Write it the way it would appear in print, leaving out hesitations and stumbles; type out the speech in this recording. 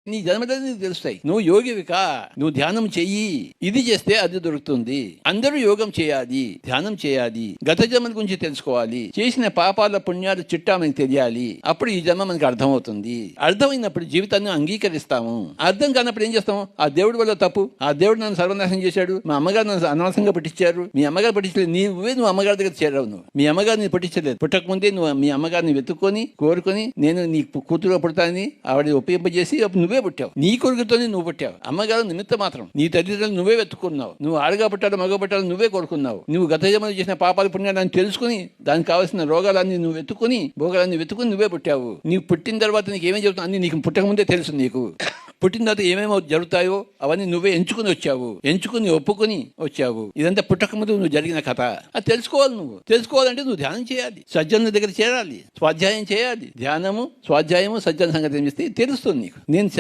నీ జన్మలని నీకు తెలుస్తాయి. నువ్వు యోగివికా, నువ్వు ధ్యానం చెయ్యి, ఇది చేస్తే అది దొరుకుతుంది. అందరూ యోగం చేయాలి, ధ్యానం చేయాలి, గత జన్మల గురించి తెలుసుకోవాలి, చేసిన పాపాల పుణ్యాలు చిట్టా మనకి తెలియాలి. అప్పుడు ఈ జన్మ మనకి అర్థమవుతుంది. అర్థమైనప్పుడు జీవితాన్ని అంగీకరిస్తాము. అర్థం కానప్పుడు ఏం చేస్తాము? ఆ దేవుడి వల్ల తప్పు, ఆ దేవుడు నన్ను సర్వనాశనం చేశాడు, మా అమ్మగారు నన్ను అనవసరంగా పట్టించారు. మీ అమ్మగారు పట్టించలేదు, నువ్వు అమ్మగారి దగ్గర చేరావు. నువ్వు మీ అమ్మగారిని పట్టించలేదు. పుట్టకముందే నువ్వు మీ అమ్మగారిని వెతుక్కొని కోరుకొని నేను నీ కూతురుగా పుడతానని ఆవిడ ఒప్పింపజేసి నువ్వే పుట్టావు. నీ కొడుకుతోనే నువ్వు పుట్టావు. అమ్మగారు నిమిత్త మాత్రం. నీ తల్లిదండ్రులు నువ్వే వెతుక్కున్నావు. నువ్వు ఆడగా పుట్టాడు మగ పుట్టాడు నువ్వే కోరుకున్నావు. నువ్వు గత జన్మలో చేసిన పాపాల పుణ్యాలను తెలుసుకుని దానికి కావాల్సిన రోగాలన్నీ నువ్వు వెతుక్కుని భోగాలన్నీ వెతుకుని నువ్వే పుట్టావు. నీవు పుట్టిన తర్వాత నీకు ఏమేం చెబుతావు అన్ని నీకు పుట్టకముందే తెలుసు. నీకు పుట్టిన తర్వాత ఏమేమో జరుగుతాయో అవన్నీ నువ్వే ఎంచుకుని వచ్చావు, ఎంచుకుని ఒప్పుకొని వచ్చావు. ఇదంతా పుట్టకముందు నువ్వు జరిగిన కథ. అది తెలుసుకోవాలి. నువ్వు తెలుసుకోవాలంటే నువ్వు ధ్యానం చేయాలి, సజ్జనుల దగ్గర చేరాలి, స్వాధ్యాయం చేయాలి. ధ్యానము స్వాధ్యాయము సజ్జన సంగతి ఏం చేస్తే తెలుస్తుంది నీకు. నేను